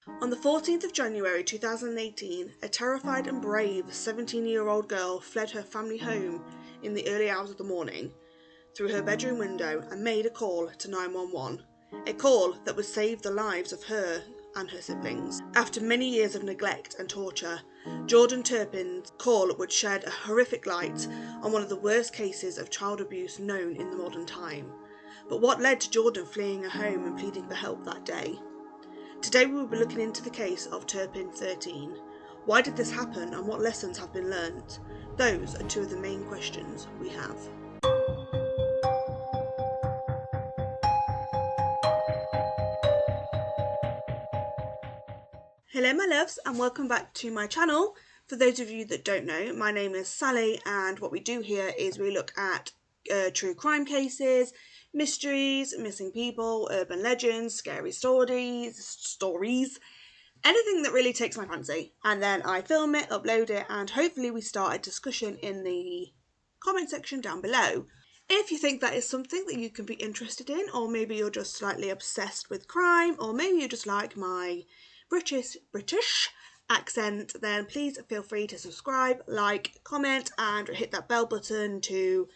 On the 14th of January 2018, a terrified and brave 17-year-old girl fled her family home in the early hours of the morning through her bedroom window and made a call to 911, a call that would save the lives of her and her siblings. After many years of neglect and torture, Jordan Turpin's call would shed a horrific light on one of the worst cases of child abuse known in the modern time. But what led to Jordan fleeing her home and pleading for help that day? Today we will be looking into the case of Turpin 13. Why did this happen and what lessons have been learnt? Those are two of the main questions we have. Hello my loves and welcome back to my channel. For those of you that don't know, my name is Sally and what we do here is we look at true crime cases, mysteries, missing people, urban legends, scary stories, anything that really takes my fancy, and then I film it, upload it, and hopefully we start a discussion in the comment section down below. If you think that is something that you can be interested in, or maybe you're just slightly obsessed with crime, or maybe you just like my British accent, then please feel free to subscribe, like, comment, and hit that bell button to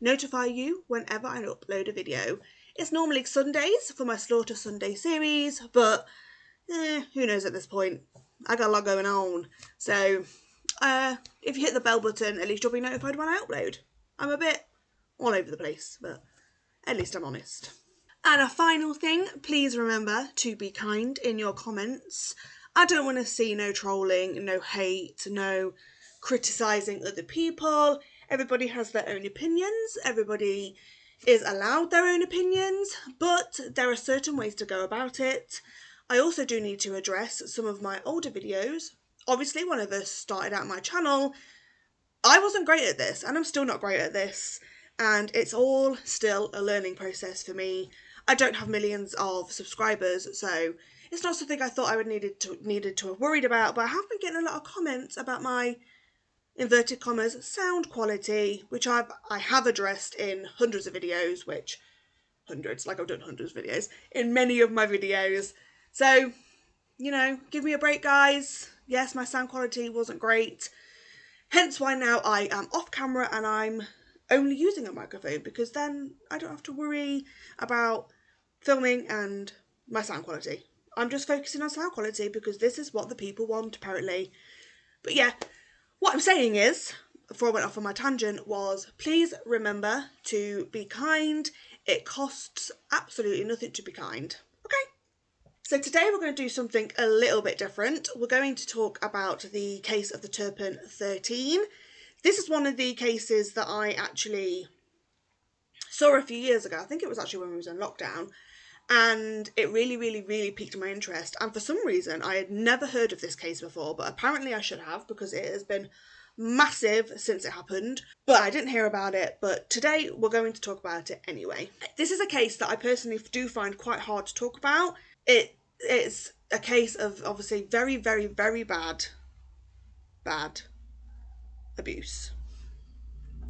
notify you whenever I upload a video. It's normally Sundays for my Slaughter Sunday series, but who knows at this point. I got a lot going on. So if you hit the bell button, at least you'll be notified when I upload. I'm a bit all over the place, but at least I'm honest. And a final thing, please remember to be kind in your comments. I don't want to see no trolling, no hate, no criticising other people. Everybody has their own opinions. Everybody is allowed their own opinions, but there are certain ways to go about it. I also do need to address some of my older videos. Obviously, when I first started out my channel, I wasn't great at this, and I'm still not great at this, and it's all still a learning process for me. I don't have millions of subscribers, so it's not something I thought I would needed to have worried about, but I have been getting a lot of comments about my inverted commas sound quality, which I have addressed in hundreds of videos, like I've done hundreds of videos in many of my videos. So, you know, give me a break, guys. Yes, my sound quality wasn't great. Hence why now I am off camera and I'm only using a microphone, because then I don't have to worry about filming and my sound quality. I'm just focusing on sound quality because this is what the people want, apparently. But yeah, what I'm saying is, before I went off on my tangent, was please remember to be kind. It costs absolutely nothing to be kind. Okay? So today we're going to do something a little bit different. We're going to talk about the case of the Turpin 13. This is one of the cases that I actually saw a few years ago. I think it was actually when we was in lockdown. And it really piqued my interest. And for some reason, I had never heard of this case before, but apparently I should have, because it has been massive since it happened. But I didn't hear about it. But today we're going to talk about it anyway. This is a case that I personally do find quite hard to talk about. It's a case of obviously very bad abuse,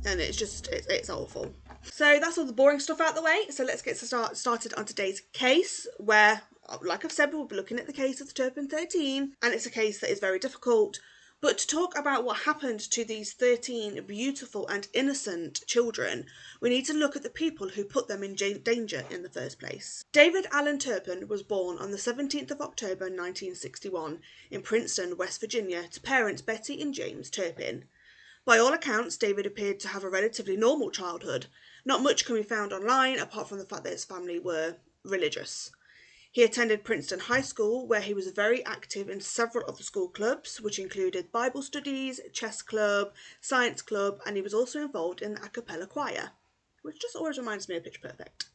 and it's awful. So that's all the boring stuff out the way. So let's get started on today's case, where, like I've said, we'll be looking at the case of the Turpin 13, and it's a case that is very difficult. But to talk about what happened to these 13 beautiful and innocent children, we need to look at the people who put them in danger in the first place. David Allen Turpin was born on the 17th of October 1961 in Princeton, West Virginia, to parents Betty and James Turpin. By all accounts, David appeared to have a relatively normal childhood. Not much can be found online, apart from the fact that his family were religious. He attended Princeton High School, where he was very active in several of the school clubs, which included Bible studies, chess club, science club, and he was also involved in the a cappella choir, which just always reminds me of Pitch Perfect.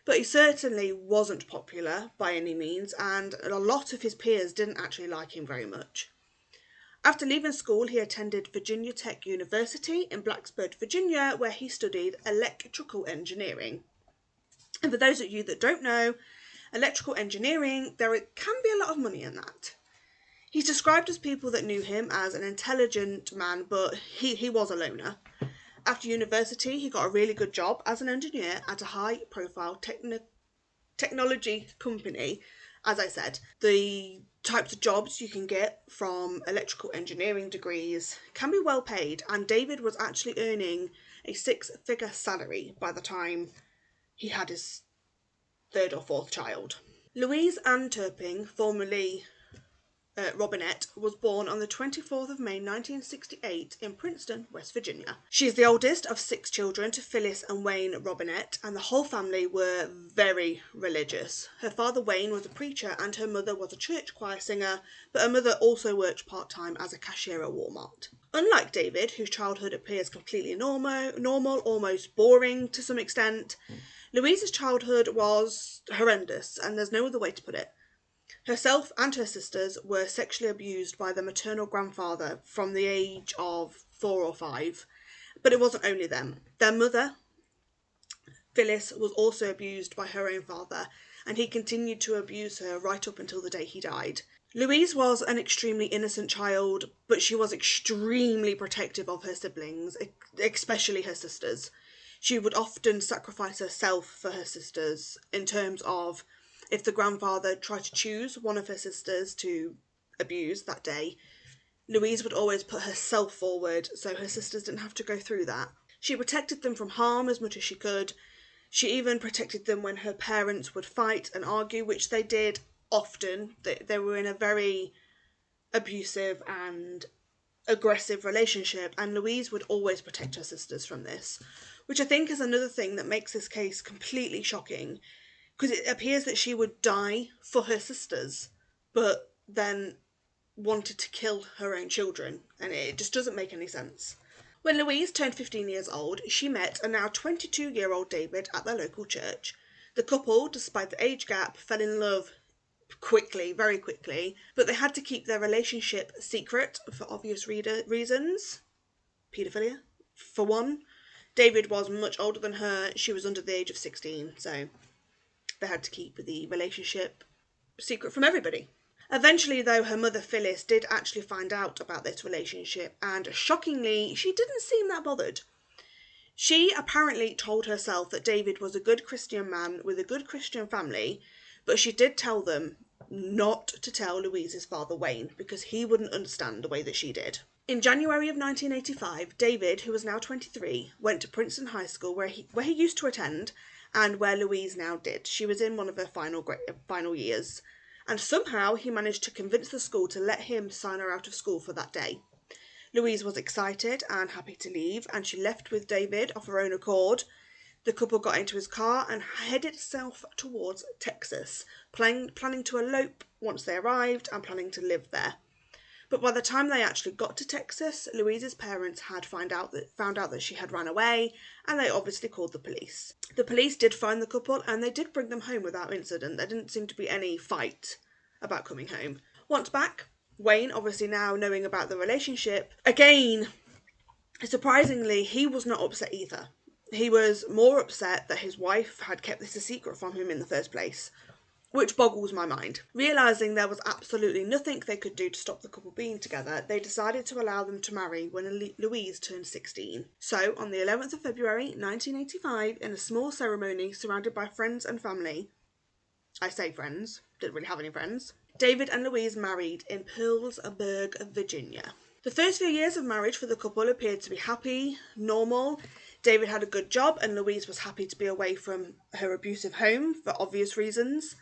But he certainly wasn't popular by any means, and a lot of his peers didn't actually like him very much. After leaving school, he attended Virginia Tech University in Blacksburg, Virginia, where he studied electrical engineering. And for those of you that don't know, electrical engineering, there can be a lot of money in that. He's described as people that knew him as an intelligent man, but he was a loner. After university, he got a really good job as an engineer at a high-profile technology company, as I said, the types of jobs you can get from electrical engineering degrees can be well paid, and David was actually earning a 6-figure salary by the time he had his third or fourth child. Louise Ann Turpin, formerly Robinette, was born on the 24th of May 1968 in Princeton, West Virginia. She is the oldest of 6 children to Phyllis and Wayne Robinette, and the whole family were very religious. Her father Wayne was a preacher and her mother was a church choir singer, but her mother also worked part-time as a cashier at Walmart. Unlike David, whose childhood appears completely normal, almost boring to some extent, Louise's childhood was horrendous, and there's no other way to put it. Herself and her sisters were sexually abused by their maternal grandfather from the age of 4 or 5, but it wasn't only them. Their mother, Phyllis, was also abused by her own father, and he continued to abuse her right up until the day he died. Louise was an extremely innocent child, but she was extremely protective of her siblings, especially her sisters. She would often sacrifice herself for her sisters, in terms of if the grandfather tried to choose one of her sisters to abuse that day, Louise would always put herself forward so her sisters didn't have to go through that. She protected them from harm as much as she could. She even protected them when her parents would fight and argue, which they did often. They were in a very abusive and aggressive relationship, and Louise would always protect her sisters from this, which I think is another thing that makes this case completely shocking, because it appears that she would die for her sisters, but then wanted to kill her own children, and it just doesn't make any sense. When Louise turned 15 years old, she met a now 22-year-old David at their local church. The couple, despite the age gap, fell in love quickly, very quickly, but they had to keep their relationship secret for obvious reasons. Paedophilia, for one. David was much older than her. She was under the age of 16, so they had to keep the relationship secret from everybody. Eventually, though, her mother Phyllis did actually find out about this relationship, and shockingly, she didn't seem that bothered. She apparently told herself that David was a good Christian man with a good Christian family, but she did tell them not to tell Louise's father Wayne, because he wouldn't understand the way that she did. In January of 1985, David, who was now 23, went to Princeton High School, where he used to attend, and where Louise now did. She was in one of her final years, and somehow he managed to convince the school to let him sign her out of school for that day. Louise was excited and happy to leave, and she left with David of her own accord. The couple got into his car and headed south towards Texas, planning to elope once they arrived and planning to live there. But by the time they actually got to Texas, Louise's parents had found out that she had run away, and they obviously called the police. The police did find the couple, and they did bring them home without incident. There didn't seem to be any fight about coming home. Once back, Wayne, obviously now knowing about the relationship, again, surprisingly, he was not upset either. He was more upset that his wife had kept this a secret from him in the first place, which boggles my mind. Realising there was absolutely nothing they could do to stop the couple being together, they decided to allow them to marry when Louise turned 16. So, on the 11th of February 1985, in a small ceremony surrounded by friends and family, I say friends, didn't really have any friends, David and Louise married in Pearlsburg, Virginia. The first few years of marriage for the couple appeared to be happy, normal. David had a good job and Louise was happy to be away from her abusive home for obvious reasons.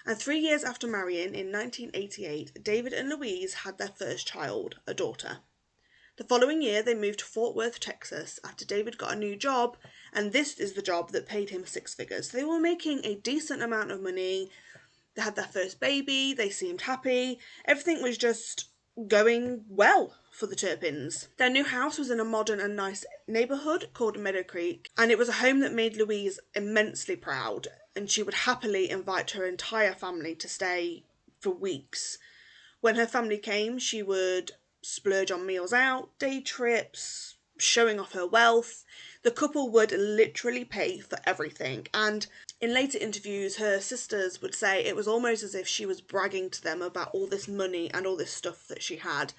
And 3 years after marrying, in 1988, David and Louise had their first child, a daughter. The following year, they moved to Fort Worth, Texas, after David got a new job, and this is the job that paid him 6 figures. They were making a decent amount of money. They had their first baby, they seemed happy, everything was just going well for the Turpins. Their new house was in a modern and nice neighbourhood called Meadow Creek, and it was a home that made Louise immensely proud, and she would happily invite her entire family to stay for weeks. When her family came, she would splurge on meals out, day trips, showing off her wealth. The couple would literally pay for everything, and in later interviews, her sisters would say it was almost as if she was bragging to them about all this money and all this stuff that she had.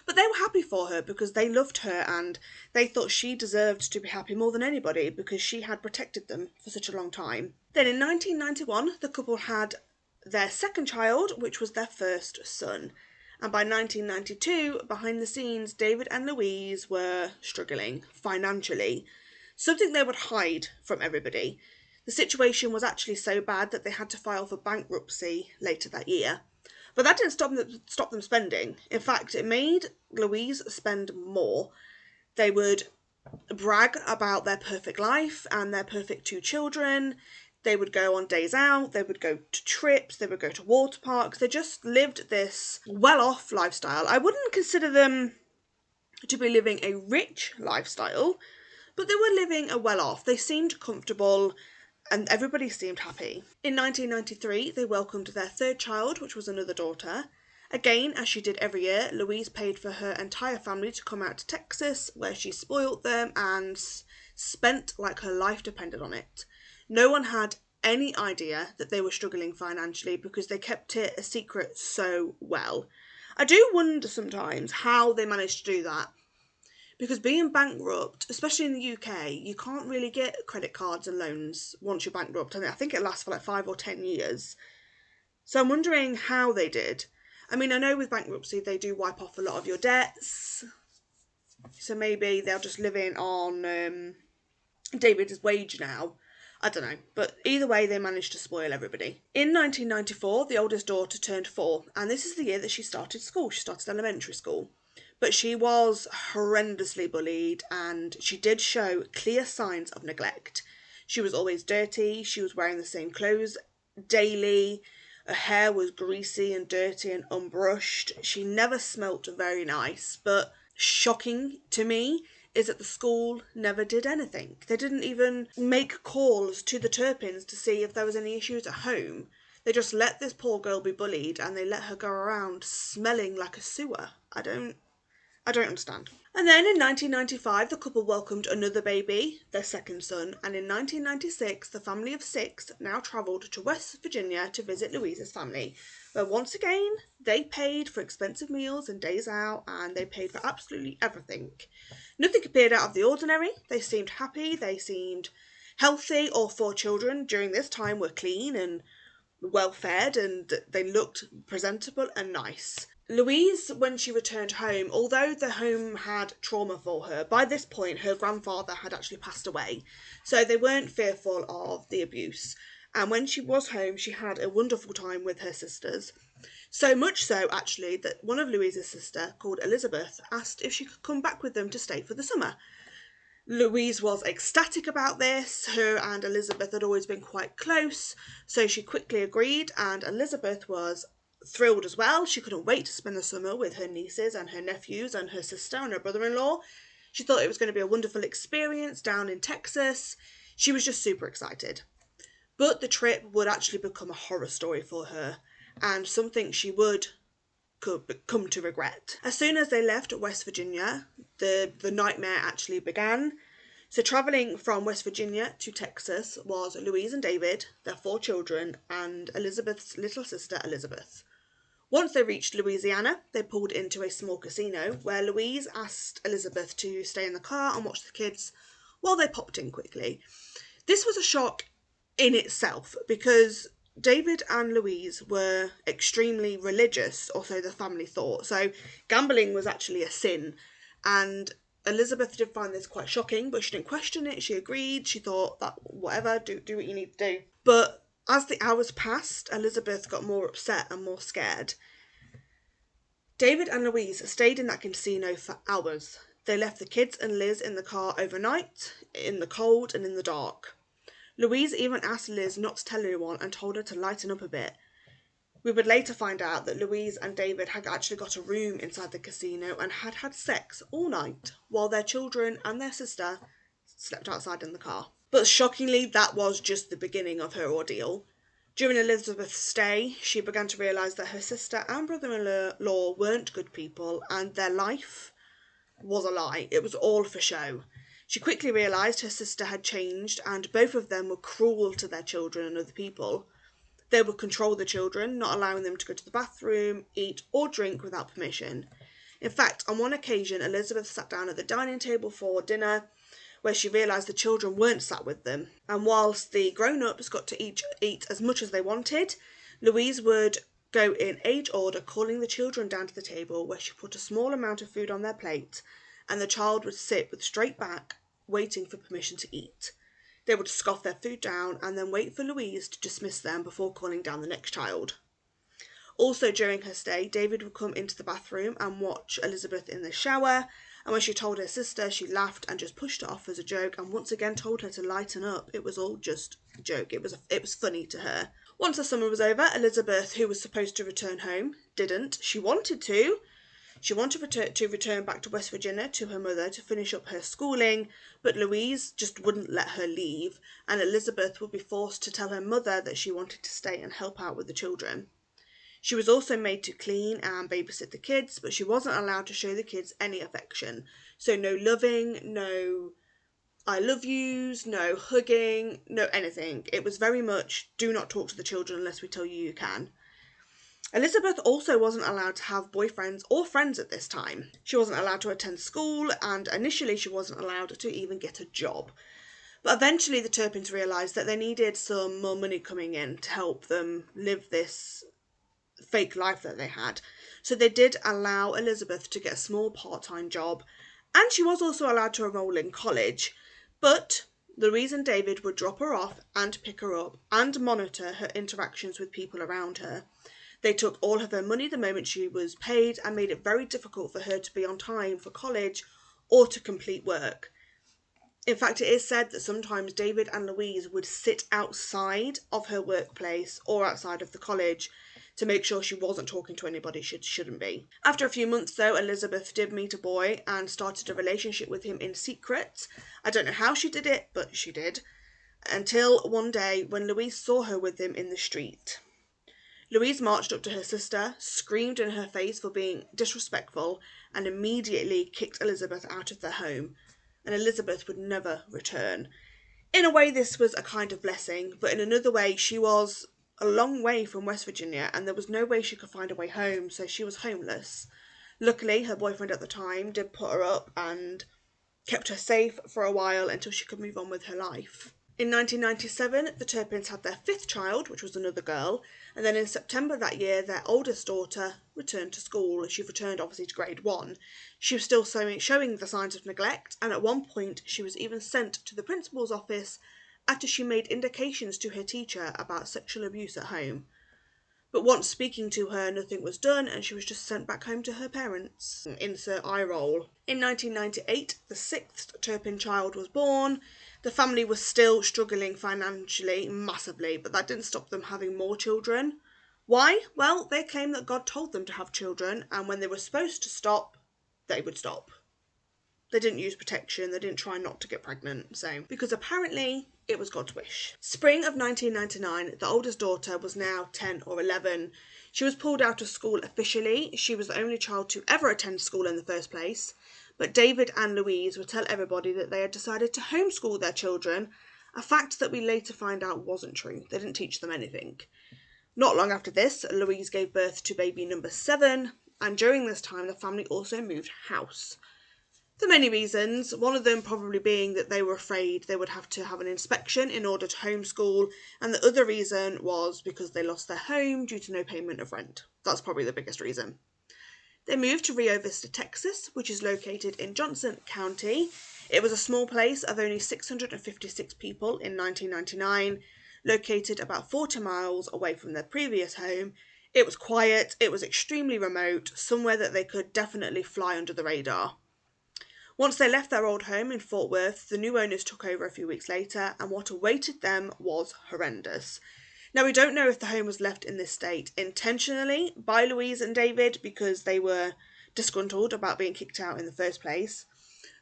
But they were happy for her because they loved her and they thought she deserved to be happy more than anybody because she had protected them for such a long time. Then in 1991, the couple had their second child, which was their first son. And by 1992, behind the scenes, David and Louise were struggling financially, something they would hide from everybody. The situation was actually so bad that they had to file for bankruptcy later that year. But that didn't stop them spending. In fact, it made Louise spend more. They would brag about their perfect life and their perfect 2 children. They would go on days out, they would go to trips, they would go to water parks. They just lived this well-off lifestyle. I wouldn't consider them to be living a rich lifestyle, but they were living a well-off. They seemed comfortable and everybody seemed happy. In 1993, they welcomed their third child, which was another daughter. Again, as she did every year, Louise paid for her entire family to come out to Texas, where she spoilt them and spent like her life depended on it. No one had any idea that they were struggling financially because they kept it a secret so well. I do wonder sometimes how they managed to do that. Because being bankrupt, especially in the UK, you can't really get credit cards and loans once you're bankrupt. And I think it lasts for like 5 or 10 years. So I'm wondering how they did. I mean, I know with bankruptcy, they do wipe off a lot of your debts. So maybe they're just living on David's wage now. I don't know. But either way, they managed to spoil everybody. In 1994, the oldest daughter turned 4. And this is the year that she started school. She started elementary school. But she was horrendously bullied and she did show clear signs of neglect. She was always dirty, she was wearing the same clothes daily, her hair was greasy and dirty and unbrushed. She never smelt very nice, but shocking to me is that the school never did anything. They didn't even make calls to the Turpins to see if there was any issues at home. They just let this poor girl be bullied and they let her go around smelling like a sewer. I don't understand. And then in 1995, the couple welcomed another baby, their second son, and in 1996, the family of 6 now travelled to West Virginia to visit Louise's family, where once again, they paid for expensive meals and days out, and they paid for absolutely everything. Nothing appeared out of the ordinary. They seemed happy, they seemed healthy. All 4 children during this time were clean and well fed, and they looked presentable and nice. Louise, when she returned home, although the home had trauma for her, by this point her grandfather had actually passed away, so they weren't fearful of the abuse. And when she was home, she had a wonderful time with her sisters. So much so, actually, that one of Louise's sister, called Elizabeth, asked if she could come back with them to stay for the summer. Louise was ecstatic about this. Her and Elizabeth had always been quite close, so she quickly agreed, and Elizabeth was thrilled as well. She couldn't wait to spend the summer with her nieces and her nephews and her sister and her brother-in-law. She thought it was going to be a wonderful experience down in Texas. She was just super excited. But the trip would actually become a horror story for her and something she would come to regret. As soon as they left West Virginia, the nightmare actually began. So travelling from West Virginia to Texas was Louise and David, their 4 children, and Elizabeth's little sister Elizabeth. Once they reached Louisiana, they pulled into a small casino where Louise asked Elizabeth to stay in the car and watch the kids while they popped in quickly. This was a shock in itself because David and Louise were extremely religious, or so the family thought. So gambling was actually a sin, and Elizabeth did find this quite shocking, but she didn't question it. She agreed. She thought that whatever, do what you need to do. But as the hours passed, Elizabeth got more upset and more scared. David and Louise stayed in that casino for hours. They left the kids and Liz in the car overnight, in the cold and in the dark. Louise even asked Liz not to tell anyone and told her to lighten up a bit. We would later find out that Louise and David had actually got a room inside the casino and had had sex all night while their children and their sister slept outside in the car. But shockingly, that was just the beginning of her ordeal. During Elizabeth's stay, she began to realise that her sister and brother-in-law weren't good people and their life was a lie. It was all for show. She quickly realised her sister had changed and both of them were cruel to their children and other people. They would control the children, not allowing them to go to the bathroom, eat or drink without permission. In fact, on one occasion, Elizabeth sat down at the dining table for dinner, where she realised the children weren't sat with them. And whilst the grown-ups got to eat as much as they wanted, Louise would go in age order, calling the children down to the table, where she put a small amount of food on their plate, and the child would sit with straight back, waiting for permission to eat. They would scoff their food down and then wait for Louise to dismiss them before calling down the next child. Also, during her stay, David would come into the bathroom and watch Elizabeth in the shower, and when she told her sister, she laughed and just pushed it off as a joke, and once again told her to lighten up. It was all just a joke. It was funny to her. Once the summer was over, Elizabeth, who was supposed to return home, didn't. She wanted to. She wanted to return back to West Virginia to her mother to finish up her schooling, but Louise just wouldn't let her leave, and Elizabeth would be forced to tell her mother that she wanted to stay and help out with the children. She was also made to clean and babysit the kids, but she wasn't allowed to show the kids any affection. So no loving, no I love yous, no hugging, no anything. It was very much, do not talk to the children unless we tell you you can. Elizabeth also wasn't allowed to have boyfriends or friends at this time. She wasn't allowed to attend school, and initially she wasn't allowed to even get a job. But eventually the Turpins realised that they needed some more money coming in to help them live this fake life that they had. So they did allow Elizabeth to get a small part-time job, and she was also allowed to enroll in college. But Louise and David would drop her off and pick her up and monitor her interactions with people around her. They took all of her money the moment she was paid and made it very difficult for her to be on time for college or to complete work. In fact, it is said that sometimes David and Louise would sit outside of her workplace or outside of the college to make sure she wasn't talking to anybody she shouldn't be. After a few months, though, Elizabeth did meet a boy and started a relationship with him in secret. I don't know how she did it, but she did. Until one day when Louise saw her with him in the street. Louise marched up to her sister, screamed in her face for being disrespectful, and immediately kicked Elizabeth out of their home. And Elizabeth would never return. In a way, this was a kind of blessing, but in another way, she was a long way from West Virginia, and there was no way she could find a way home, so she was homeless. Luckily, her boyfriend at the time did put her up and kept her safe for a while until she could move on with her life. In 1997, the Turpins had their 5th child, which was another girl, and then in September that year, their oldest daughter returned to school. She returned, obviously, to grade 1. She was still showing the signs of neglect, and at one point, she was even sent to the principal's office after she made indications to her teacher about sexual abuse at home. But once speaking to her, nothing was done, and she was just sent back home to her parents. Insert eye roll. In 1998, the 6th Turpin child was born. The family was still struggling financially, massively, but that didn't stop them having more children. Why? Well, they claimed that God told them to have children, and when they were supposed to stop, they would stop. They didn't use protection, they didn't try not to get pregnant, so, because apparently it was God's wish. Spring of 1999, the oldest daughter was now 10 or 11. She was pulled out of school officially. She was the only child to ever attend school in the first place. But David and Louise would tell everybody that they had decided to homeschool their children, a fact that we later find out wasn't true. They didn't teach them anything. Not long after this, Louise gave birth to baby number 7, and during this time the family also moved house. For many reasons, one of them probably being that they were afraid they would have to have an inspection in order to homeschool, and the other reason was because they lost their home due to no payment of rent. That's probably the biggest reason. They moved to Rio Vista, Texas, which is located in Johnson County. It was a small place of only 656 people in 1999, located about 40 miles away from their previous home. It was quiet, it was extremely remote, somewhere that they could definitely fly under the radar. Once they left their old home in Fort Worth, the new owners took over a few weeks later, and what awaited them was horrendous. Now, we don't know if the home was left in this state intentionally by Louise and David because they were disgruntled about being kicked out in the first place,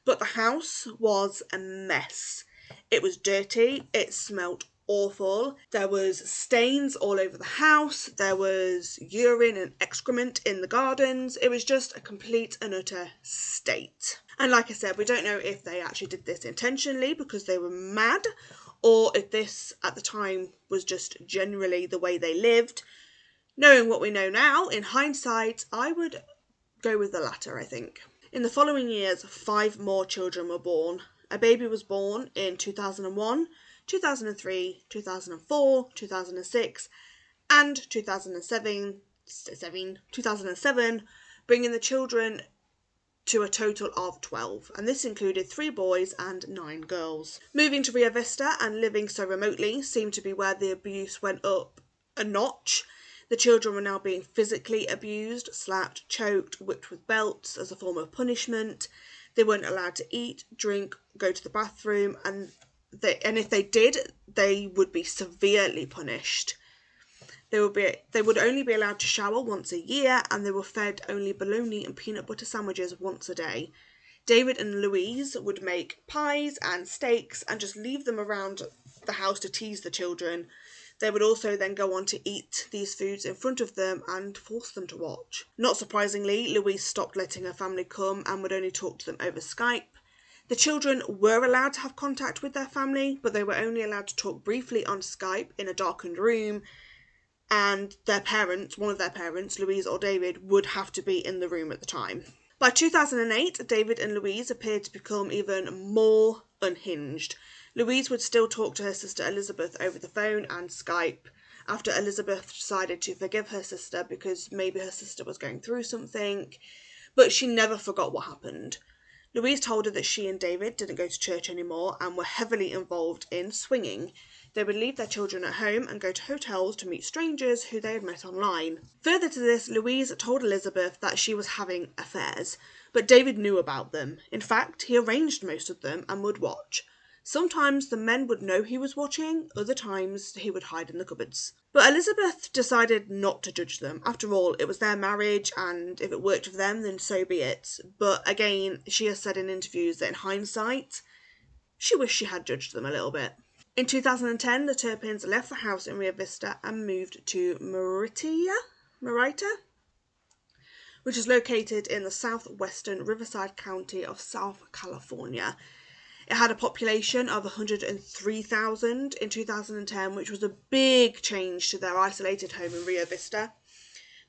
but the house was a mess. It was dirty, it smelt awful, there was stains all over the house, there was urine and excrement in the gardens. It was just a complete and utter state. And like I said, we don't know if they actually did this intentionally because they were mad, or if this at the time was just generally the way they lived. Knowing what we know now, in hindsight, I would go with the latter, I think. In the following years, 5 more children were born. A baby was born in 2001, 2003, 2004, 2006, and 2007, bringing the children to a total of 12, and this included 3 boys and 9 girls. Moving to Rio Vista and living so remotely seemed to be where the abuse went up a notch. The children were now being physically abused, slapped, choked, whipped with belts as a form of punishment. They weren't allowed to eat, drink, go to the bathroom, and if they did, they would be severely punished. They would only be allowed to shower once a year, and they were fed only bologna and peanut butter sandwiches once a day. David and Louise would make pies and steaks and just leave them around the house to tease the children. They would also then go on to eat these foods in front of them and force them to watch. Not surprisingly, Louise stopped letting her family come and would only talk to them over Skype. The children were allowed to have contact with their family, but they were only allowed to talk briefly on Skype in a darkened room, and their parents, one of their parents, Louise or David, would have to be in the room at the time. By 2008, David and Louise appeared to become even more unhinged. Louise would still talk to her sister Elizabeth over the phone and Skype after Elizabeth decided to forgive her sister because maybe her sister was going through something, but she never forgot what happened. Louise told her that she and David didn't go to church anymore and were heavily involved in swinging. They would leave their children at home and go to hotels to meet strangers who they had met online. Further to this, Louise told Elizabeth that she was having affairs, but David knew about them. In fact, he arranged most of them and would watch. Sometimes the men would know he was watching, other times he would hide in the cupboards. But Elizabeth decided not to judge them. After all, it was their marriage, and if it worked for them, then so be it. But again, she has said in interviews that in hindsight, she wished she had judged them a little bit. In 2010, the Turpins left the house in Rio Vista and moved to Merita, which is located in the southwestern Riverside County of South California. It had a population of 103,000 in 2010, which was a big change to their isolated home in Rio Vista.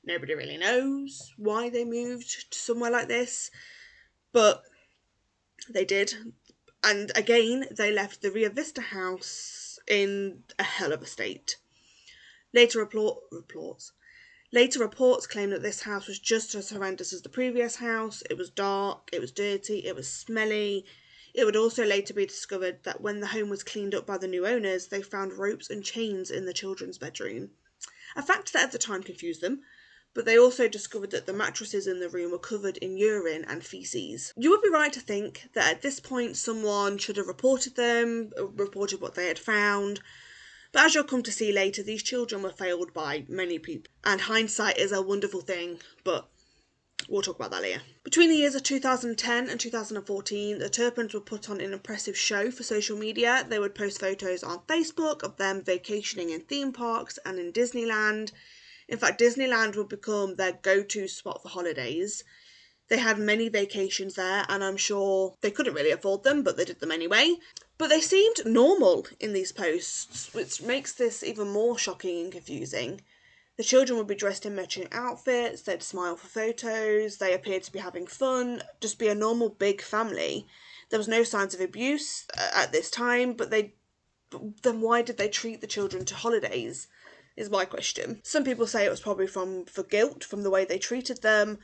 Nobody really knows why they moved to somewhere like this, but they did. And again, they left the Rio Vista house in a hell of a state. Later reports claim that this house was just as horrendous as the previous house. It was dark, it was dirty, it was smelly. It would also later be discovered that when the home was cleaned up by the new owners, they found ropes and chains in the children's bedroom. A fact that at the time confused them, but they also discovered that the mattresses in the room were covered in urine and feces. You would be right to think that at this point someone should have reported what they had found, but as you'll come to see later, these children were failed by many people, and hindsight is a wonderful thing, but we'll talk about that later. Between the years of 2010 and 2014, the Turpins would put on an impressive show for social media. They would post photos on Facebook of them vacationing in theme parks and in Disneyland. In fact, Disneyland would become their go-to spot for holidays. They had many vacations there, and I'm sure they couldn't really afford them, but they did them anyway. But they seemed normal in these posts, which makes this even more shocking and confusing. The children would be dressed in matching outfits, they'd smile for photos, they appeared to be having fun, just be a normal big family. There was no signs of abuse at this time, but then why did they treat the children to holidays, is my question. Some people say it was probably for guilt from the way they treated them,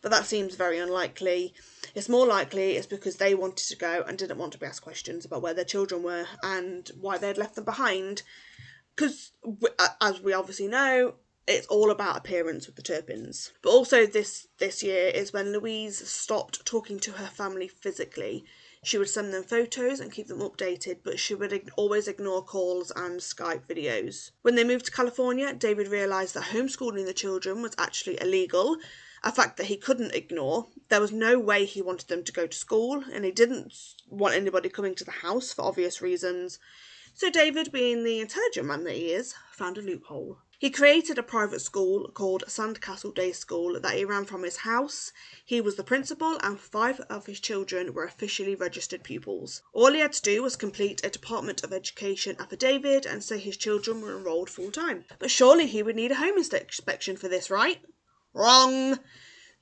but that seems very unlikely. It's more likely it's because they wanted to go and didn't want to be asked questions about where their children were and why they'd left them behind. Because, as we obviously know, it's all about appearance with the Turpins. But also this year is when Louise stopped talking to her family physically. She would send them photos and keep them updated, but she would always ignore calls and Skype videos. When they moved to California, David realised that homeschooling the children was actually illegal, a fact that he couldn't ignore. There was no way he wanted them to go to school, and he didn't want anybody coming to the house for obvious reasons. So David, being the intelligent man that he is, found a loophole. He created a private school called Sandcastle Day School that he ran from his house. He was the principal, and 5 of his children were officially registered pupils. All he had to do was complete a Department of Education affidavit and say his children were enrolled full-time. But surely he would need a home inspection for this, right? Wrong!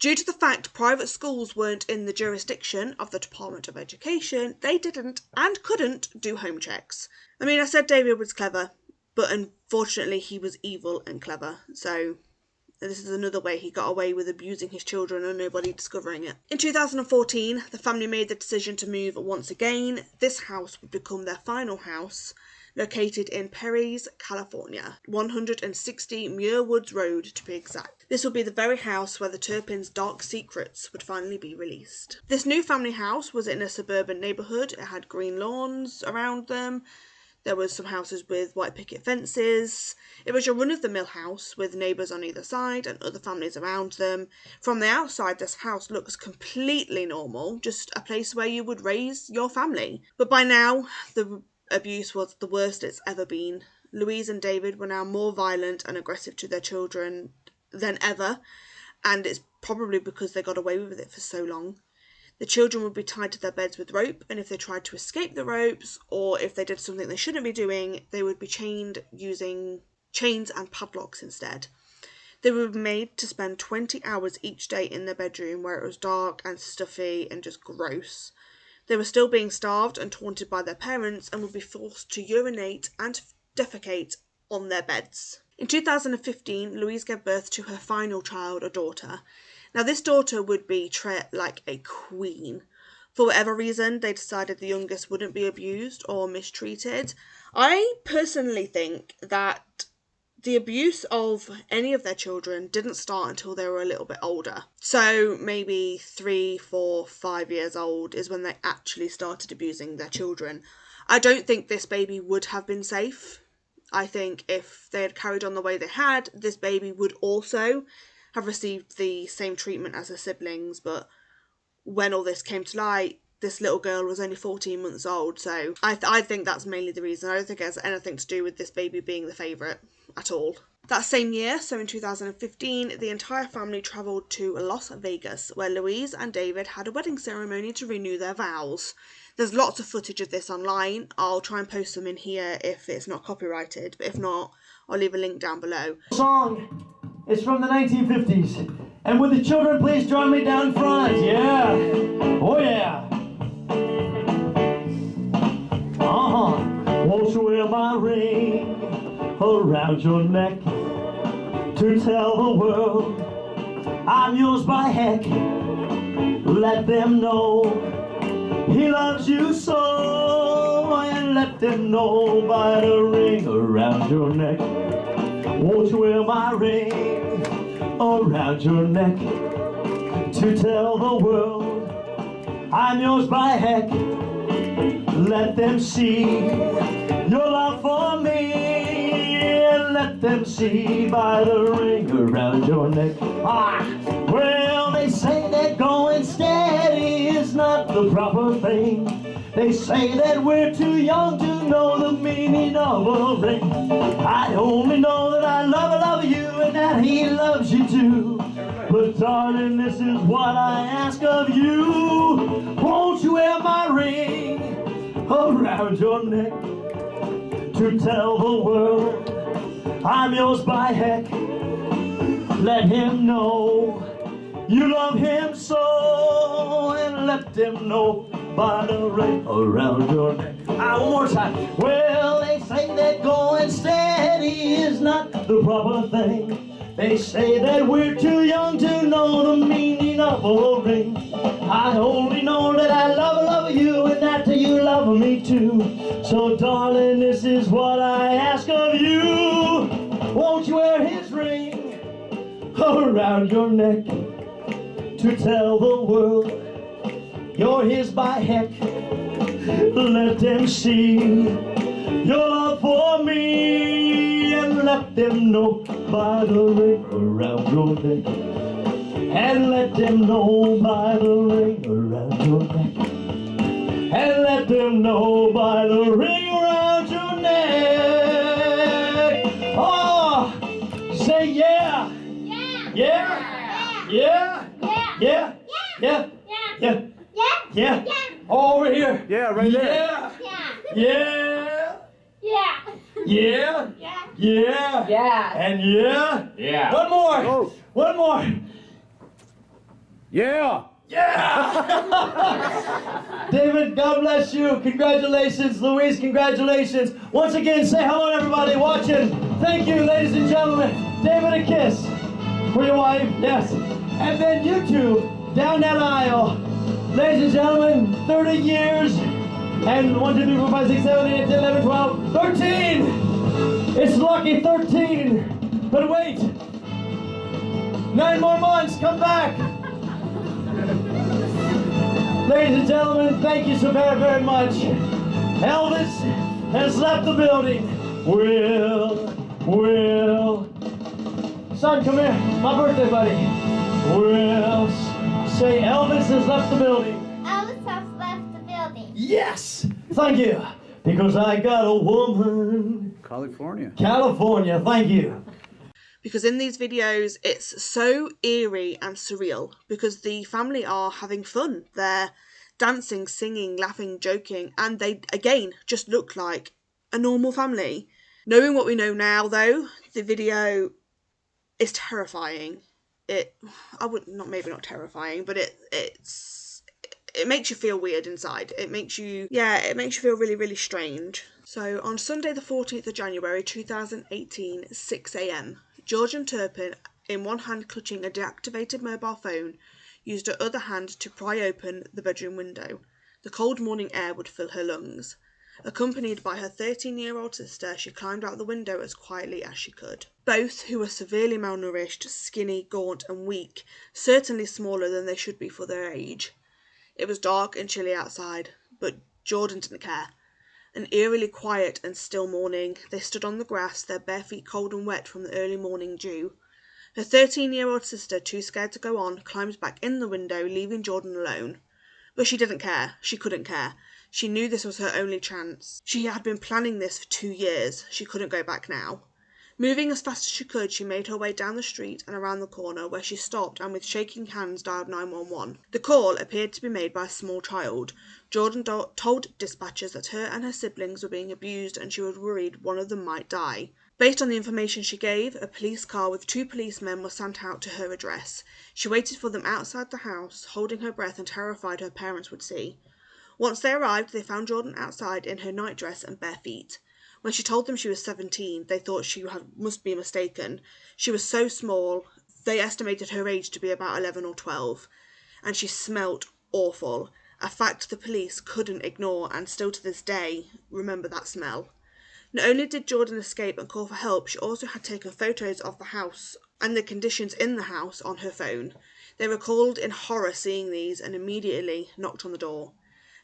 Due to the fact private schools weren't in the jurisdiction of the Department of Education, they didn't and couldn't do home checks. I mean, I said David was clever, but unfortunately he was evil and clever, so this is another way he got away with abusing his children and nobody discovering it. In 2014, the family made the decision to move once again. This house would become their final house, located in Perrys, California, 160 Muir Woods Road to be exact. This would be the very house where the Turpin's dark secrets would finally be released. This new family house was in a suburban neighbourhood. It had green lawns around them. There was some houses with white picket fences. It was your run-of-the-mill house with neighbours on either side and other families around them. From the outside, this house looks completely normal, just a place where you would raise your family. But by now, the abuse was the worst it's ever been. Louise and David were now more violent and aggressive to their children than ever, and it's probably because they got away with it for so long. The children would be tied to their beds with rope, and if they tried to escape the ropes, or if they did something they shouldn't be doing, they would be chained using chains and padlocks instead. They were made to spend 20 hours each day in their bedroom where it was dark and stuffy and just gross. They were still being starved and taunted by their parents and would be forced to urinate and defecate on their beds. In 2015, Louise gave birth to her final child, a daughter. Now, this daughter would be treated like a queen. For whatever reason, they decided the youngest wouldn't be abused or mistreated. I personally think that the abuse of any of their children didn't start until they were a little bit older. So maybe 3, 4, 5 years old is when they actually started abusing their children. I don't think this baby would have been safe. I think if they had carried on the way they had, this baby would also have received the same treatment as her siblings, but when all this came to light, this little girl was only 14 months old, so I think that's mainly the reason. I don't think it has anything to do with this baby being the favourite at all. That same year, so in 2015, the entire family travelled to Las Vegas, where Louise and David had a wedding ceremony to renew their vows. There's lots of footage of this online. I'll try and post them in here if it's not copyrighted, but if not, I'll leave a link down below. Song is from the 1950s. And would the children please join me down front? Yeah. Oh yeah. Won't you wear my ring around your neck to tell the world I'm yours by heck? Let them know he loves you so, and let them know by the ring around your neck. Won't you wear my ring around your neck to tell the world I'm yours by heck? Let them see your love for me, and let them see by the ring around your neck. Well, they say that going steady is not the proper thing. They say that we're too young to know the meaning of a ring. I only know that I love you and that he loves you too. But darling, this is what I ask of you. Won't you wear my ring around your neck to tell the world I'm yours by heck? Let him know you love him so, and let him know by the ring around your neck. One more time. Well, they say that going steady is not the proper thing. They say that we're too young to know the meaning of a ring. I only know that I love you and that you love me too. So darling, this is what I ask of you. Won't you wear his ring around your neck to tell the world you're his by heck? Let them see your love for me, and let them know by the ring around your neck. And let them know by the ring around your neck. And let them know by the ring around your neck. Oh, say yeah. Yeah. Yeah. Yeah. Yeah. Yeah. Yeah. Yeah. Over here. Yeah, right there. Yeah. Yeah. Yeah. Yeah. Yeah. Yeah. And yeah. Yeah. One more. Go. One more. Yeah! David, God bless you. Congratulations. Louise, congratulations. Once again, say hello to everybody watching. Thank you, ladies and gentlemen. David, a kiss for your wife. Yes. And then you two down that aisle. Ladies and gentlemen, 30 years and 1, 2, 3, 4, 5, 6, 7, 8, 10, 11, 12, 13. It's lucky 13. But wait. 9 more months. Come back. Ladies and gentlemen, thank you so very, very much. Elvis has left the building. Will. Son, come here. My birthday buddy. Will. Say Elvis has left the building. Elvis has left the building. Yes! Thank you. Because I got a woman. California. California, thank you. Because in these videos, it's so eerie and surreal because the family are having fun. They're dancing, singing, laughing, joking, and they, again, just look like a normal family. Knowing what we know now, though, the video is terrifying. Maybe not terrifying, but it makes you feel weird inside. It makes you feel really, really strange. So on Sunday the 14th of January 2018, 6 a.m, George and Turpin, in one hand clutching a deactivated mobile phone, used her other hand to pry open the bedroom window. The cold morning air would fill her lungs. Accompanied by her 13-year-old sister, she climbed out the window as quietly as she could. Both, who were severely malnourished, skinny, gaunt and weak, certainly smaller than they should be for their age. It was dark and chilly outside, but Jordan didn't care. An eerily quiet and still morning, they stood on the grass, their bare feet cold and wet from the early morning dew. Her 13-year-old sister, too scared to go on, climbed back in the window, leaving Jordan alone. But she didn't care. She couldn't care. She knew this was her only chance. She had been planning this for 2 years. She couldn't go back now. Moving as fast as she could, she made her way down the street and around the corner, where she stopped and with shaking hands dialed 911. The call appeared to be made by a small child. Jordan told dispatchers that her and her siblings were being abused and she was worried one of them might die. Based on the information she gave, a police car with 2 policemen was sent out to her address. She waited for them outside the house, holding her breath and terrified her parents would see. Once they arrived, they found Jordan outside in her nightdress and bare feet. When she told them she was 17, they thought she must be mistaken. She was so small, they estimated her age to be about 11 or 12, and she smelt awful, a fact the police couldn't ignore and still to this day remember that smell. Not only did Jordan escape and call for help, she also had taken photos of the house and the conditions in the house on her phone. They recalled in horror seeing these and immediately knocked on the door.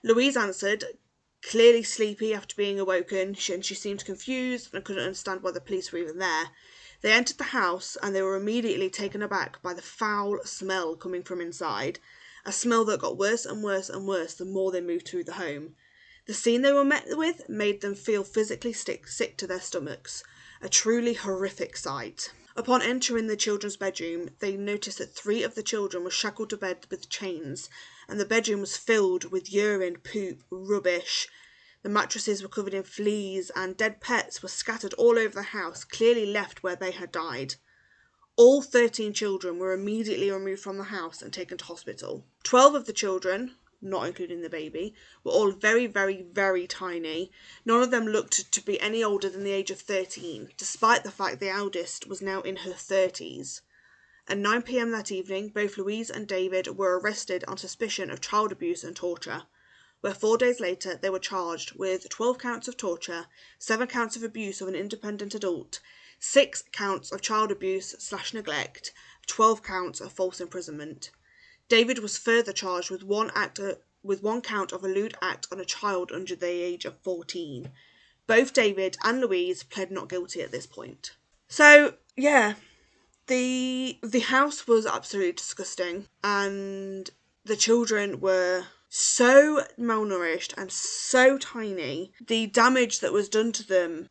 Louise answered, clearly sleepy after being awoken, and she seemed confused and couldn't understand why the police were even there. They entered the house and they were immediately taken aback by the foul smell coming from inside, a smell that got worse and worse and worse the more they moved through the home. The scene they were met with made them feel physically sick to their stomachs, a truly horrific sight. Upon entering the children's bedroom, they noticed that 3 of the children were shackled to bed with chains, and the bedroom was filled with urine, poop, rubbish. The mattresses were covered in fleas, and dead pets were scattered all over the house, clearly left where they had died. All 13 children were immediately removed from the house and taken to hospital. 12 of the children, not including the baby, were all very, very, very tiny. None of them looked to be any older than the age of 13, despite the fact the eldest was now in her 30s. At 9 p.m. that evening, both Louise and David were arrested on suspicion of child abuse and torture, where 4 days later they were charged with 12 counts of torture, 7 counts of abuse of an independent adult, 6 counts of child abuse/neglect, 12 counts of false imprisonment. David was further charged with one count of a lewd act on a child under the age of 14. Both David and Louise pled not guilty at this point. So, yeah, the house was absolutely disgusting, and the children were so malnourished and so tiny. The damage that was done to them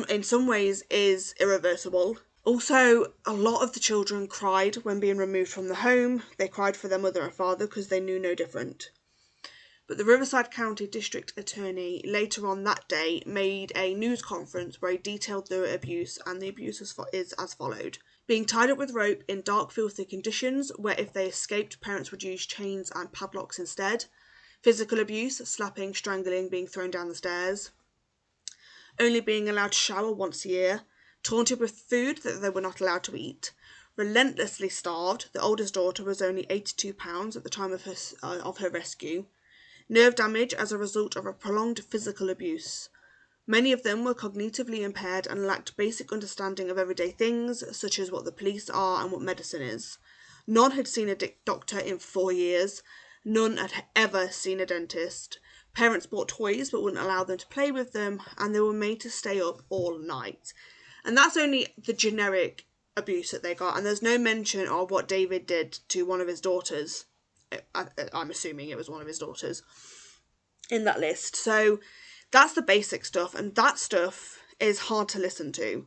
in some ways is irreversible. Also, a lot of the children cried when being removed from the home. They cried for their mother and father because they knew no different. But the Riverside County District Attorney later on that day made a news conference where he detailed the abuse, and the abuse is as followed. Being tied up with rope in dark, filthy conditions, where if they escaped, parents would use chains and padlocks instead. Physical abuse, slapping, strangling, being thrown down the stairs. Only being allowed to shower once a year. Taunted with food that they were not allowed to eat. Relentlessly starved. The oldest daughter was only 82 pounds at the time of her rescue. Nerve damage as a result of a prolonged physical abuse. Many of them were cognitively impaired and lacked basic understanding of everyday things, such as what the police are and what medicine is. None had seen a doctor in 4 years. None had ever seen a dentist. Parents bought toys but wouldn't allow them to play with them, and they were made to stay up all night. And that's only the generic abuse that they got, and there's no mention of what David did to one of his daughters. I'm assuming it was one of his daughters in that list. So that's the basic stuff, and that stuff is hard to listen to.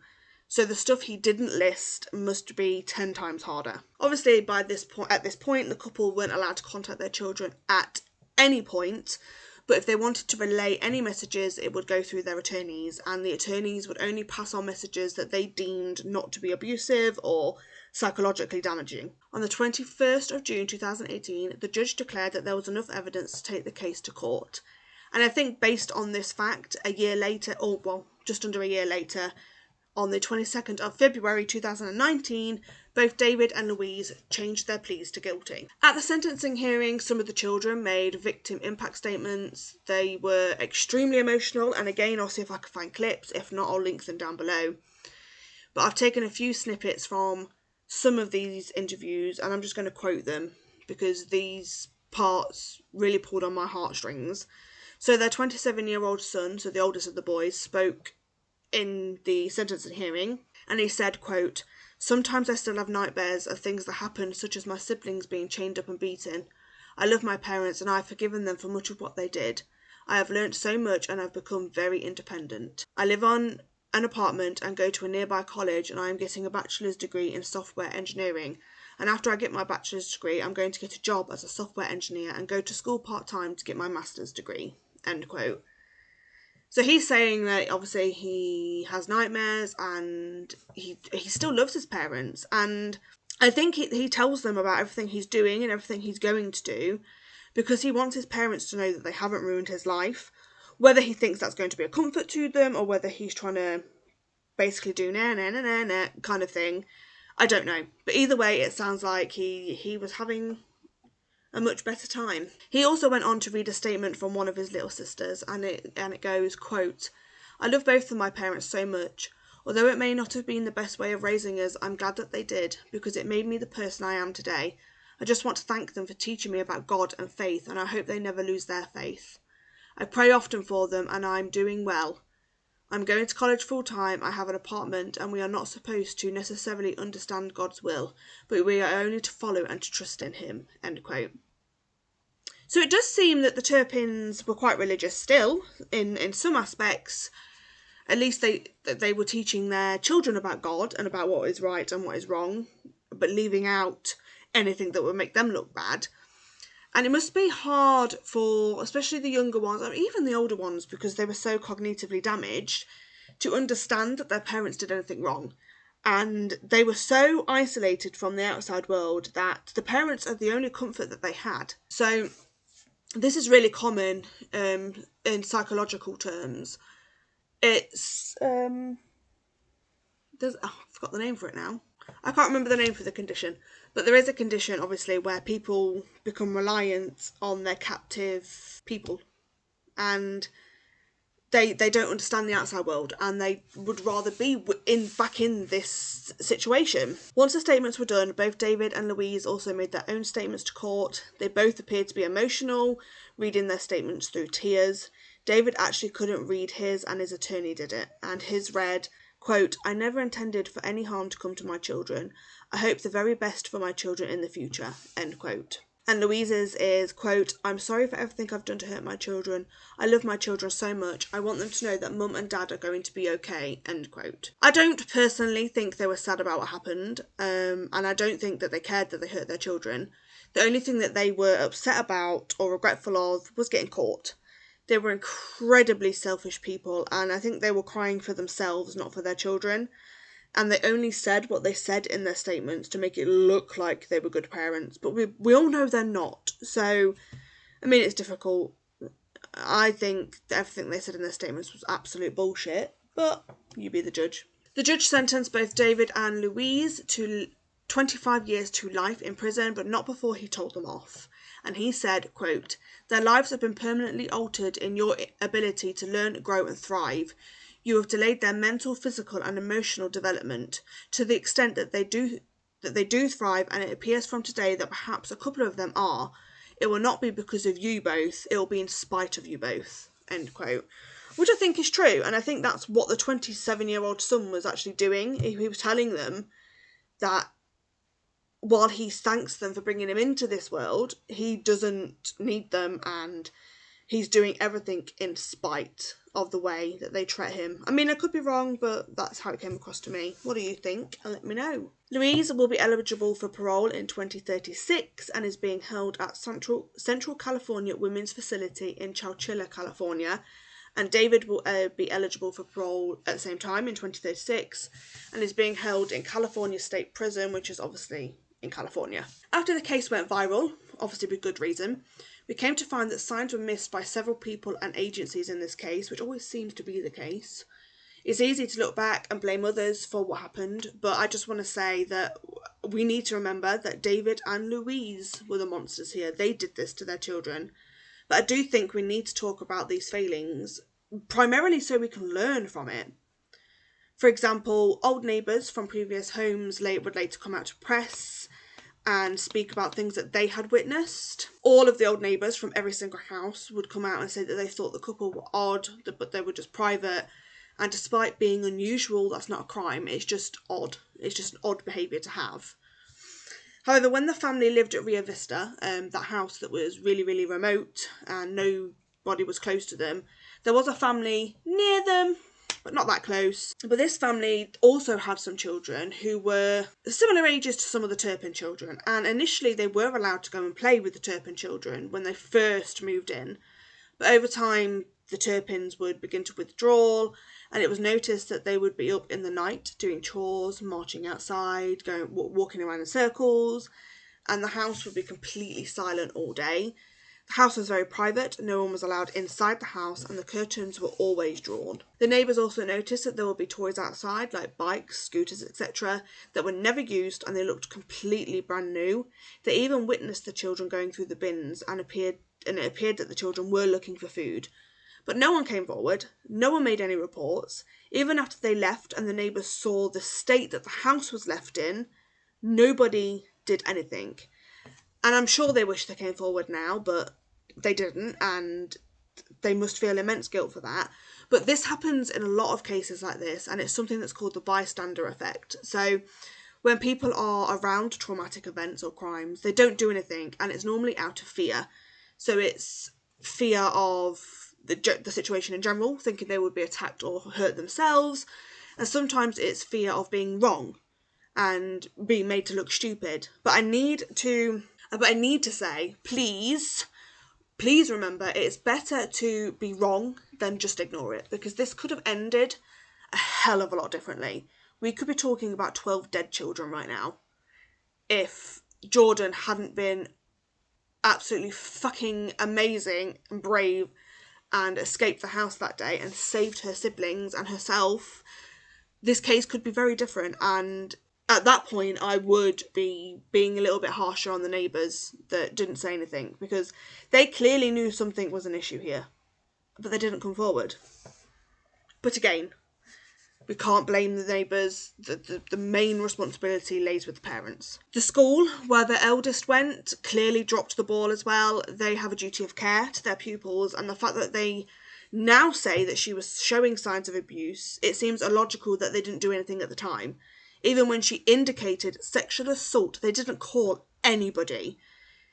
So the stuff he didn't list must be 10 times harder. Obviously, at this point, the couple weren't allowed to contact their children at any point, but if they wanted to relay any messages, it would go through their attorneys, and the attorneys would only pass on messages that they deemed not to be abusive or psychologically damaging. On the 21st of June 2018, the judge declared that there was enough evidence to take the case to court. And I think based on this fact, just under a year later, on the 22nd of February 2019, both David and Louise changed their pleas to guilty. At the sentencing hearing, some of the children made victim impact statements. They were extremely emotional, and again, I'll see if I can find clips. If not, I'll link them down below. But I've taken a few snippets from some of these interviews, and I'm just going to quote them because these parts really pulled on my heartstrings. So their 27-year-old son, so the oldest of the boys, spoke in the sentencing hearing, and he said, quote, "Sometimes I still have nightmares of things that happened, such as my siblings being chained up and beaten. I love my parents, and I have forgiven them for much of what they did. I have learnt so much, and I've become very independent. I live on an apartment and go to a nearby college, and I am getting a bachelor's degree in software engineering. And after I get my bachelor's degree, I'm going to get a job as a software engineer and go to school part-time to get my master's degree." End quote. So he's saying that obviously he has nightmares and he still loves his parents. And I think he tells them about everything he's doing and everything he's going to do because he wants his parents to know that they haven't ruined his life. Whether he thinks that's going to be a comfort to them or whether he's trying to basically do na kind of thing, I don't know. But either way, it sounds like he was having a much better time. He also went on to read a statement from one of his little sisters, and it goes, quote, "I love both of my parents so much. Although it may not have been the best way of raising us, I'm glad that they did, because it made me the person I am today. I just want to thank them for teaching me about God and faith, and I hope they never lose their faith. I pray often for them, and I'm doing well. I'm going to college full time, I have an apartment, and we are not supposed to necessarily understand God's will, but we are only to follow and to trust in him." End quote. So it does seem that the Turpins were quite religious still, in some aspects. At least they were teaching their children about God and about what is right and what is wrong, but leaving out anything that would make them look bad. And it must be hard for, especially the younger ones, or even the older ones, because they were so cognitively damaged, to understand that their parents did anything wrong. And they were so isolated from the outside world that the parents are the only comfort that they had. So this is really common in psychological terms. It's, I forgot the name for it now. I can't remember the name for the condition, but there is a condition, obviously, where people become reliant on their captive people, and they don't understand the outside world, and they would rather be back in this situation. Once the statements were done, both David and Louise also made their own statements to court. They both appeared to be emotional, reading their statements through tears. David actually couldn't read his, and his attorney did it, and his read, quote, "I never intended for any harm to come to my children. I hope the very best for my children in the future," end quote. And Louise's is, quote, "I'm sorry for everything I've done to hurt my children. I love my children so much. I want them to know that mum and dad are going to be okay," end quote. I don't personally think they were sad about what happened, and I don't think that they cared that they hurt their children. The only thing that they were upset about or regretful of was getting caught. They were incredibly selfish people, and I think they were crying for themselves, not for their children. And they only said what they said in their statements to make it look like they were good parents. But we all know they're not. So, I mean, it's difficult. I think that everything they said in their statements was absolute bullshit, but you be the judge. The judge sentenced both David and Louise to 25 years to life in prison, but not before he told them off. And he said, quote, "Their lives have been permanently altered in your ability to learn, grow and thrive. You have delayed their mental, physical and emotional development to the extent that they do thrive, and it appears from today that perhaps a couple of them are. It will not be because of you both, it will be in spite of you both." End quote. Which I think is true, and I think that's what the 27-year-old son was actually doing. He was telling them that while he thanks them for bringing him into this world, he doesn't need them, and he's doing everything in spite of the way that they treat him. I mean, I could be wrong, but that's how it came across to me. What do you think? And let me know. Louise will be eligible for parole in 2036 and is being held at Central California Women's Facility in Chowchilla, California. And David will be eligible for parole at the same time in 2036 and is being held in California State Prison, which is obviously in California. After the case went viral, obviously with good reason, we came to find that signs were missed by several people and agencies in this case, which always seems to be the case. It's easy to look back and blame others for what happened, but I just want to say that we need to remember that David and Louise were the monsters here. They did this to their children. But I do think we need to talk about these failings, primarily so we can learn from it. For example, old neighbours from previous homes would later come out to press and speak about things that they had witnessed. All of the old neighbours from every single house would come out and say that they thought the couple were odd, but they were just private. And despite being unusual, that's not a crime, it's just odd. It's just an odd behaviour to have. However, when the family lived at Rio Vista, that house that was really, really remote and nobody was close to them, there was a family near them, but not that close. But this family also had some children who were similar ages to some of the Turpin children, and initially they were allowed to go and play with the Turpin children when they first moved in. But over time, the Turpins would begin to withdraw, and it was noticed that they would be up in the night doing chores, marching outside, walking around in circles, and the house would be completely silent all day. The house was very private, no one was allowed inside the house, and the curtains were always drawn. The neighbours also noticed that there would be toys outside, like bikes, scooters, etc., that were never used, and they looked completely brand new. They even witnessed the children going through the bins, and it appeared that the children were looking for food. But no one came forward, no one made any reports. Even after they left and the neighbours saw the state that the house was left in, nobody did anything. And I'm sure they wish they came forward now, but they didn't, and they must feel immense guilt for that. But this happens in a lot of cases like this, and it's something that's called the bystander effect. So when people are around traumatic events or crimes, they don't do anything, and it's normally out of fear. So it's fear of the situation in general, thinking they would be attacked or hurt themselves, and sometimes it's fear of being wrong and being made to look stupid. But I need to say, please remember, it's better to be wrong than just ignore it, because this could have ended a hell of a lot differently. We could be talking about 12 dead children right now if Jordan hadn't been absolutely fucking amazing and brave and escaped the house that day and saved her siblings and herself. This case could be very different, and at that point I would be being a little bit harsher on the neighbours that didn't say anything, because they clearly knew something was an issue here, but they didn't come forward. But again, we can't blame the neighbours. The main responsibility lays with the parents. The school where the eldest went clearly dropped the ball as well. They have a duty of care to their pupils, and the fact that they now say that she was showing signs of abuse, it seems illogical that they didn't do anything at the time. Even when she indicated sexual assault, they didn't call anybody.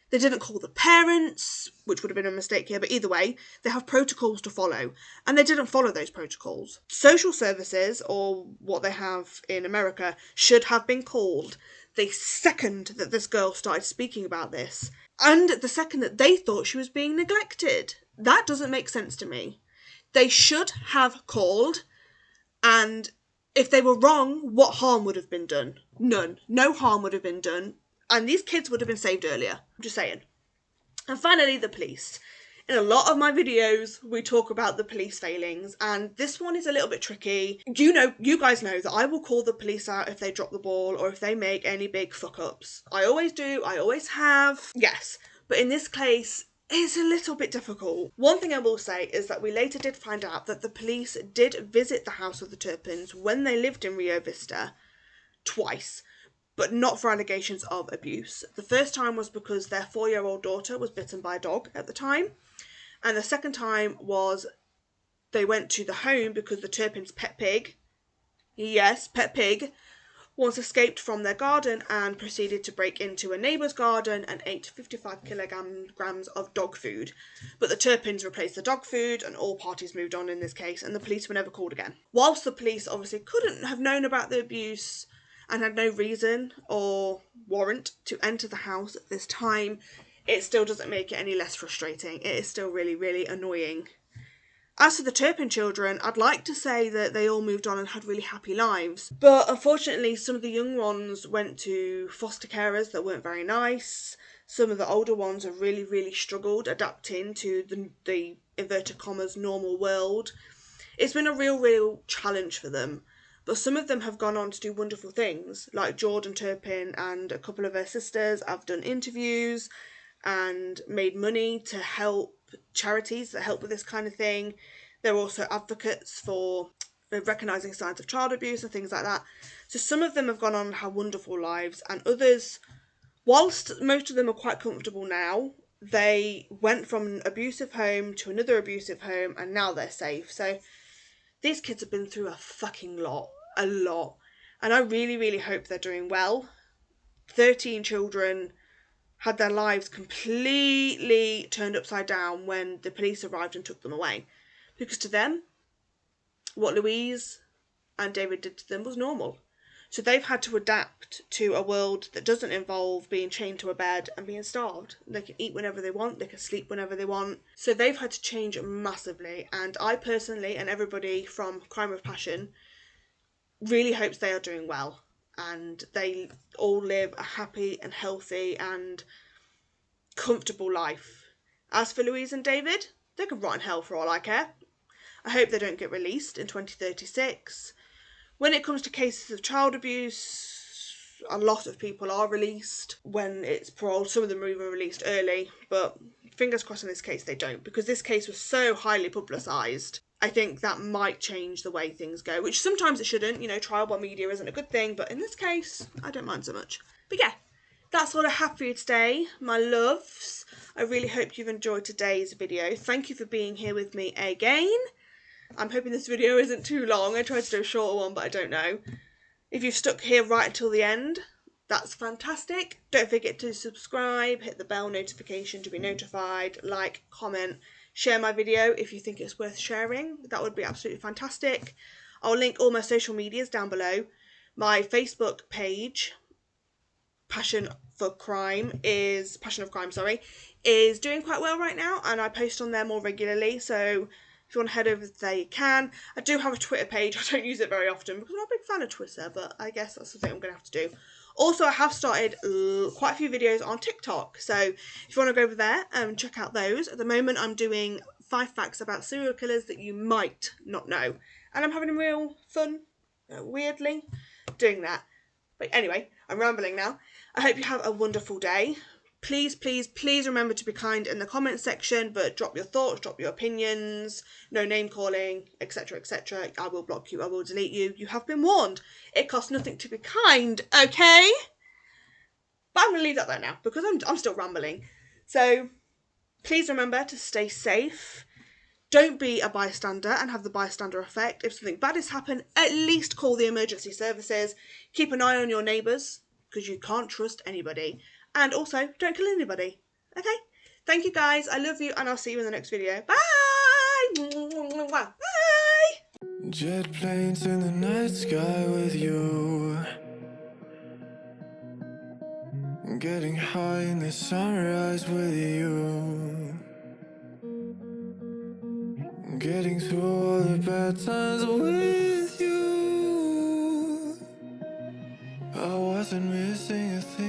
They didn't call the parents, which would have been a mistake here, but either way, they have protocols to follow, and they didn't follow those protocols. Social services, or what they have in America, should have been called the second that this girl started speaking about this, and the second that they thought she was being neglected. That doesn't make sense to me. They should have called, and if they were wrong, what harm would have been done? None. No harm would have been done. And these kids would have been saved earlier. I'm just saying. And finally, the police. In a lot of my videos, we talk about the police failings, and this one is a little bit tricky. You guys know that I will call the police out if they drop the ball or if they make any big fuck-ups. I always do. I always have. Yes. But in this case, it's a little bit difficult. One thing I will say is that we later did find out that the police did visit the house of the Turpins when they lived in Rio Vista twice, but not for allegations of abuse. The first time was because their 4-year-old daughter was bitten by a dog at the time, and the second time was they went to the home because the Turpins' pet pig, yes, pet pig, once escaped from their garden and proceeded to break into a neighbour's garden and ate 55 kilograms of dog food. But the Turpins replaced the dog food and all parties moved on in this case, and the police were never called again. Whilst the police obviously couldn't have known about the abuse and had no reason or warrant to enter the house at this time, it still doesn't make it any less frustrating. It is still really, really annoying. As for the Turpin children, I'd like to say that they all moved on and had really happy lives, but unfortunately some of the young ones went to foster carers that weren't very nice. Some of the older ones have really, really struggled adapting to the inverted commas normal world. It's been a real challenge for them. But some of them have gone on to do wonderful things, like Jordan Turpin and a couple of her sisters have done interviews and made money to help charities that help with this kind of thing. They're also advocates for recognising signs of child abuse and things like that. So some of them have gone on and had wonderful lives, and others, whilst most of them are quite comfortable now, they went from an abusive home to another abusive home and now they're safe. So these kids have been through a fucking lot. A lot. And I really hope they're doing well. 13 children had their lives completely turned upside down when the police arrived and took them away. Because to them, what Louise and David did to them was normal. So they've had to adapt to a world that doesn't involve being chained to a bed and being starved. They can eat whenever they want, they can sleep whenever they want. So they've had to change massively. And I personally, and everybody from Crime of Passion, really hopes they are doing well and they all live a happy and healthy and comfortable life. As for Louise and David, they could rot in hell for all I care. I hope they don't get released in 2036. When it comes to cases of child abuse, a lot of people are released when it's parole. Some of them are even released early, but fingers crossed in this case they don't, because this case was so highly publicised. I think that might change the way things go, which sometimes it shouldn't. Trial by media isn't a good thing, but in this case, I don't mind so much. But yeah, that's all I have for you today, my loves. I really hope you've enjoyed today's video. Thank you for being here with me again. I'm hoping this video isn't too long. I tried to do a shorter one, but I don't know. If you've stuck here right until the end, that's fantastic. Don't forget to subscribe, hit the bell notification to be notified, like, comment, share my video if you think it's worth sharing. That would be absolutely fantastic. I'll link all my social medias down below. My Facebook page, Passion of Crime, is doing quite well right now, and I post on there more regularly, so if you want to head over there, you can. I do have a Twitter page. I don't use it very often because I'm not a big fan of Twitter, but I guess that's the thing I'm going to have to do. Also, I have started quite a few videos on TikTok, so if you want to go over there and check out those. At the moment, I'm doing 5 facts about serial killers that you might not know, and I'm having real fun, weirdly, doing that. But anyway, I'm rambling now. I hope you have a wonderful day. Please remember to be kind in the comment section, but drop your thoughts, drop your opinions, no name calling, etc, etc. I will block you, I will delete you. You have been warned. It costs nothing to be kind, okay? But I'm going to leave that there now because I'm still rambling. So please remember to stay safe. Don't be a bystander and have the bystander effect. If something bad has happened, at least call the emergency services. Keep an eye on your neighbours because you can't trust anybody. And also, don't kill anybody. Okay, thank you guys. I love you, and I'll see you in the next video. Bye. Bye. Jet planes in the night sky with you, getting high in the sunrise with you, getting through all the bad times with you. I wasn't missing a thing.